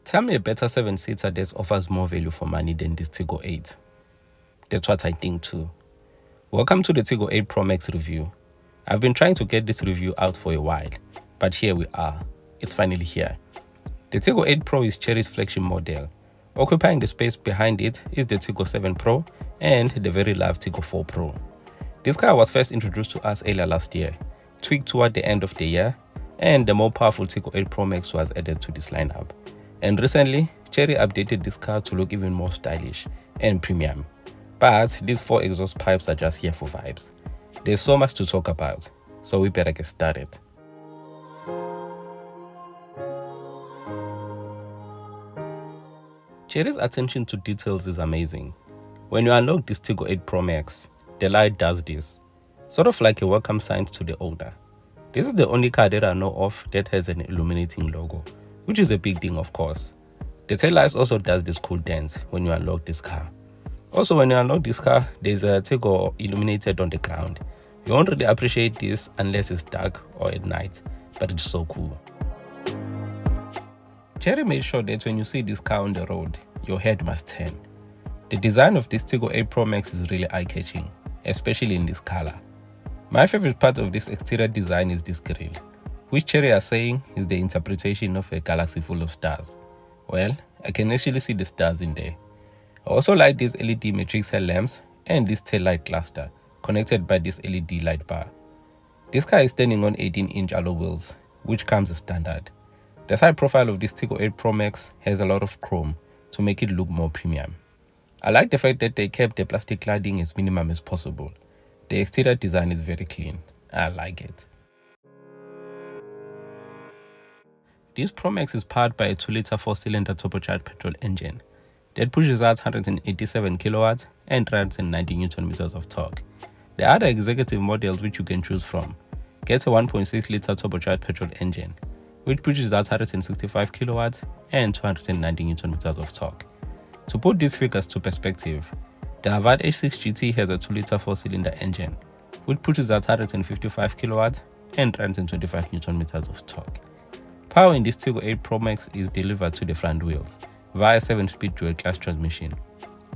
Tell me a better 7-seater that offers more value for money than this Tigo 8. That's what I think too. Welcome to the Tigo 8 Pro Max review. I've been trying to get this review out for a while, but here we are. It's finally here. The Tigo 8 Pro is Chery's flagship model. Occupying the space behind it is the Tigo 7 Pro and the very loved Tigo 4 Pro. This car was first introduced to us earlier last year, tweaked toward the end of the year, and the more powerful Tigo 8 Pro Max was added to this lineup. And recently, Chery updated this car to look even more stylish and premium. But these 4 exhaust pipes are just here for vibes. There's so much to talk about, so we better get started. Chery's attention to details is amazing. When you unlock this Tigo 8 Pro Max, the light does this, sort of like a welcome sign to the owner. This is the only car that I know of that has an illuminating logo, which is a big thing of course. The taillights also does this cool dance when you unlock this car. Also, when you unlock this car, there's a Tigo illuminated on the ground. You won't really appreciate this unless it's dark or at night, but it's so cool. Chery made sure that when you see this car on the road, your head must turn. The design of this Tigo 8 Pro Max is really eye-catching, especially in this color. My favorite part of this exterior design is this grille, which Chery are saying is the interpretation of a galaxy full of stars. Well, I can actually see the stars in there. I also like these LED matrix headlamps and this tail light cluster connected by this LED light bar. This car is standing on 18-inch alloy wheels, which comes as standard. The side profile of this Tigo 8 Pro Max has a lot of chrome to make it look more premium. I like the fact that they kept the plastic cladding as minimum as possible. The exterior design is very clean. I like it. This Pro Max is powered by a 2-liter 4-cylinder turbocharged petrol engine that pushes out 187 kilowatts and 390 newton meters of torque. The other executive models which you can choose from get a 1.6-liter turbocharged petrol engine, which pushes out 165 kilowatts and 290 newton meters of torque. To put these figures to perspective, the Abarth H6 GT has a 2-liter 4-cylinder engine, which pushes out 155 kilowatts and 325 newton meters of torque. Power in this Tigo 8 Pro Max is delivered to the front wheels via 7-speed dual-clutch transmission.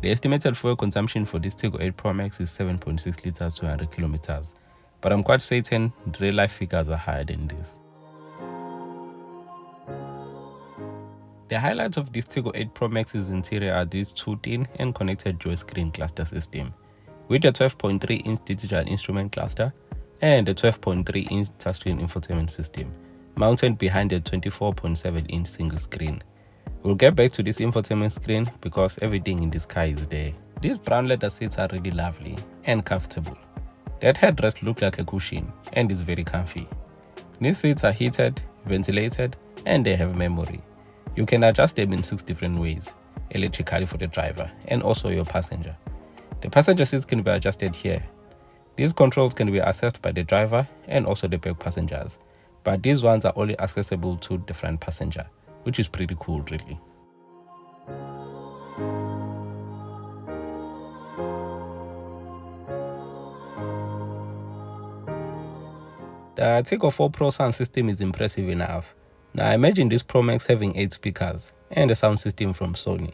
The estimated fuel consumption for this Tigo 8 Pro Max is 7.6 liters to 100 kilometers, but I'm quite certain the real-life figures are higher than this. The highlights of this Tigo 8 Pro Max's interior are this 2 thin and connected dual-screen cluster system, with a 12.3-inch digital instrument cluster and a 12.3-inch touchscreen infotainment system, mounted behind a 24.7-inch single screen. We'll get back to this infotainment screen because everything in this car is there. These brown leather seats are really lovely and comfortable. That headrest looks like a cushion and is very comfy. These seats are heated, ventilated, and they have memory. You can adjust them in 6 different ways, electrically for the driver and also your passenger. The passenger seats can be adjusted here. These controls can be accessed by the driver and also the back passengers, but these ones are only accessible to the front passenger, which is pretty cool really. The Tigo 4 Pro sound system is impressive enough. Now imagine this Pro Max having 8 speakers and a sound system from Sony.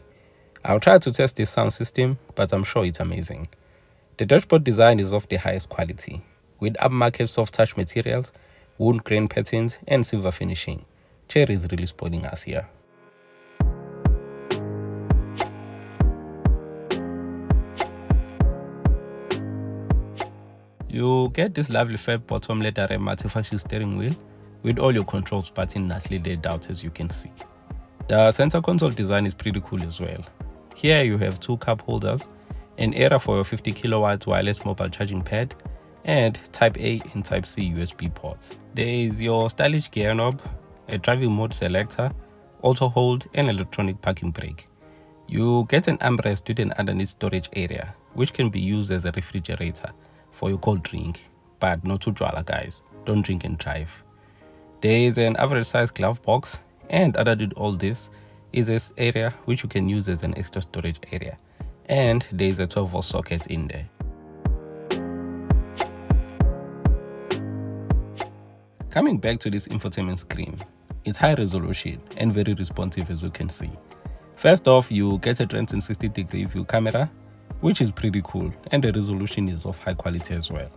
I'll try to test this sound system, but I'm sure it's amazing. The dashboard design is of the highest quality, with upmarket soft touch materials, wood grain patterns, and silver finishing. Chery is really spoiling us here. You get this lovely fat bottom leather multifunction steering wheel with all your controls buttons nicely laid out, as you can see. The center console design is pretty cool as well. Here you have 2 cup holders, an area for your 50 kilowatt wireless mobile charging pad, and Type A and Type C USB ports. There is your stylish gear knob, a driving mode selector, auto hold, and electronic parking brake. You get an armrest with an underneath storage area, which can be used as a refrigerator for your cold drink, but not too dry, guys. Don't drink and drive. There is an average size glove box, and underneath all this is this area which you can use as an extra storage area, and there is a 12-volt socket in there. Coming back to this infotainment screen, It's high resolution and very responsive, as you can see. First off, you get a 360-degree view camera, which is pretty cool, and the resolution is of high quality as well.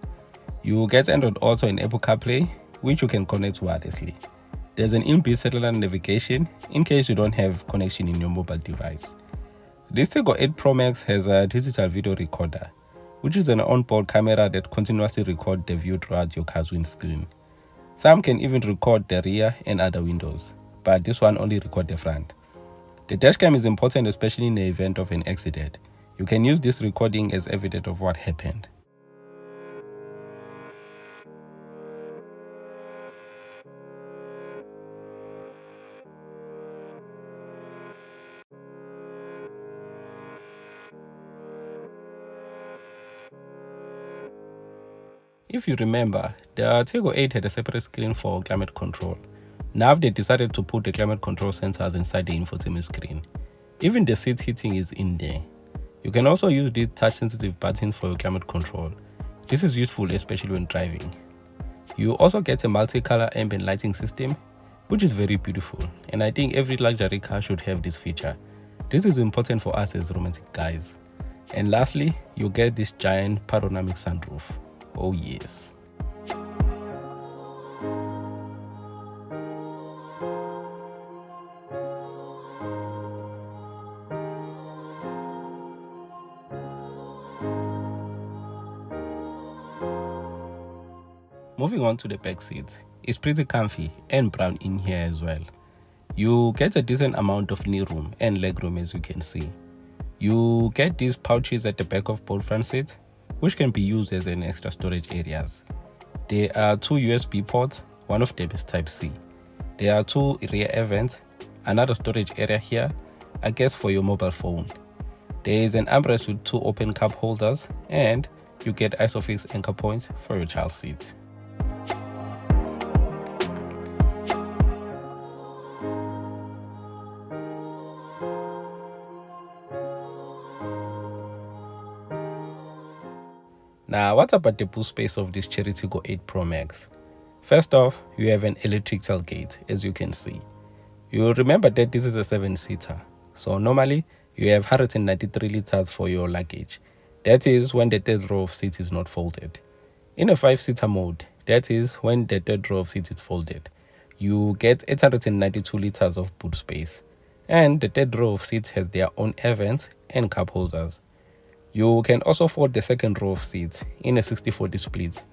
You get Android Auto and Apple CarPlay, which you can connect wirelessly. There's an inbuilt cellular navigation in case you don't have connection in your mobile device. This Tigo 8 Pro Max has a digital video recorder, which is an onboard camera that continuously records the view throughout your car's windscreen. Some can even record the rear and other windows, but this one only records the front. The dashcam is important, especially in the event of an accident. You can use this recording as evidence of what happened. If you remember, the Tigo 8 had a separate screen for climate control. Now they decided to put the climate control sensors inside the infotainment screen. Even the seat heating is in there. You can also use these touch-sensitive buttons for your climate control. This is useful especially when driving. You also get a multi-color ambient lighting system, which is very beautiful, and I think every luxury car should have this feature. This is important for us as romantic guys. And lastly, you get this giant panoramic sunroof. Oh yes. Moving on to the back seat, it's pretty comfy and brown in here as well. You get a decent amount of knee room and leg room, as you can see. You get these pouches at the back of both front seats, which can be used as an extra storage areas. There are 2 USB ports, one of them is Type-C. There are 2 rear air vents, another storage area here, I guess for your mobile phone. There is an armrest with 2 open cup holders, and you get ISOFIX anchor points for your child seat. Now, what about the boot space of this Chery Tiggo 8 Pro Max? First off, you have an electric tailgate, as you can see. You remember that this is a 7-seater, so normally you have 193 liters for your luggage. That is when the third row of seats is not folded. In a 5-seater mode, that is when the third row of seats is folded, you get 892 liters of boot space, and the third row of seats has their own air vents and cup holders. You can also fold the second row of seats in a 60-40 split,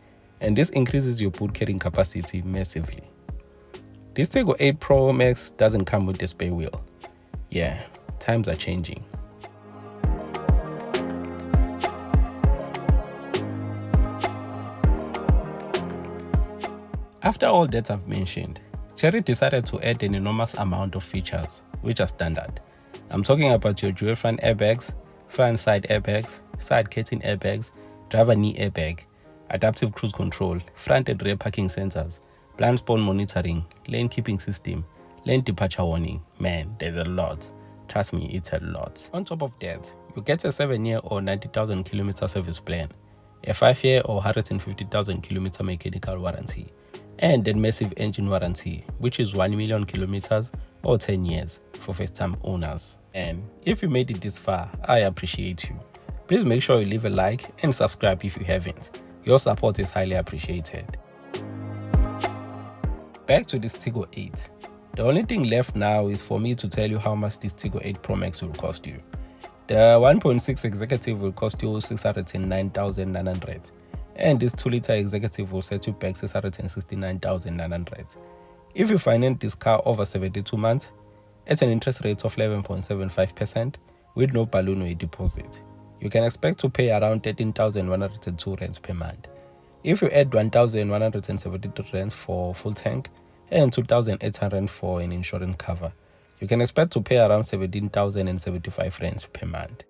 and this increases your boot carrying capacity massively. This Tigo 8 Pro Max doesn't come with the spare wheel. Yeah, times are changing. After all that I've mentioned, Chery decided to add an enormous amount of features, which are standard. I'm talking about your dual front airbags, front side airbags, side curtain airbags, driver knee airbag, adaptive cruise control, front and rear parking sensors, blind spot monitoring, lane keeping system, lane departure warning. Man, there's a lot. Trust me, it's a lot. On top of that, you get a 7-year or 90,000 kilometer service plan, a 5-year or 150,000 kilometer mechanical warranty, and a massive engine warranty, which is 1 million kilometers or 10 years for first-time owners. And if you made it this far, I appreciate you. Please make sure you leave a like and subscribe if you haven't. Your support is highly appreciated. Back to this Tigo 8. The only thing left now is for me to tell you how much this Tigo 8 Pro Max will cost you. The 1.6 executive will cost you 609,900, and this 2-liter executive will set you back 669,900. If you finance this car over 72 months, at an interest rate of 11.75% with no balloon or a deposit, you can expect to pay around 13,102 rands per month. If you add 1,173 rands for full tank and 2,800 for an insurance cover, you can expect to pay around 17,075 rands per month.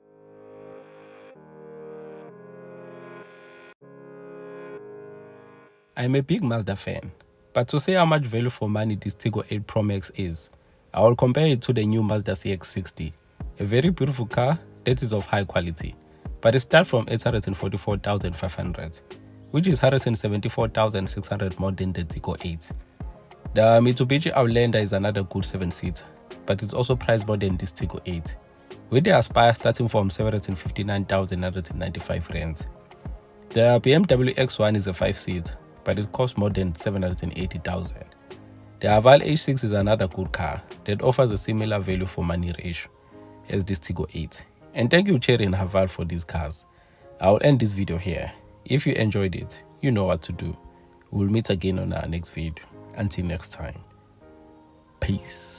I'm a big Mazda fan, but to say how much value for money this Tigo 8 Pro Max is, I will compare it to the new Mazda CX-60, a very beautiful car that is of high quality, but it starts from 844,500, which is 174,600 more than the Tigo 8. The Mitsubishi Outlander is another good 7-seater, but it's also priced more than this Tigo 8, with the Aspire starting from 759,995 rands. The BMW X1 is a 5-seater, but it costs more than 780,000. The Haval H6 is another good car that offers a similar value for money ratio as this Tigo 8. And thank you Chery and Haval for these cars. I will end this video here. If you enjoyed it, you know what to do. We'll meet again on our next video. Until next time, peace.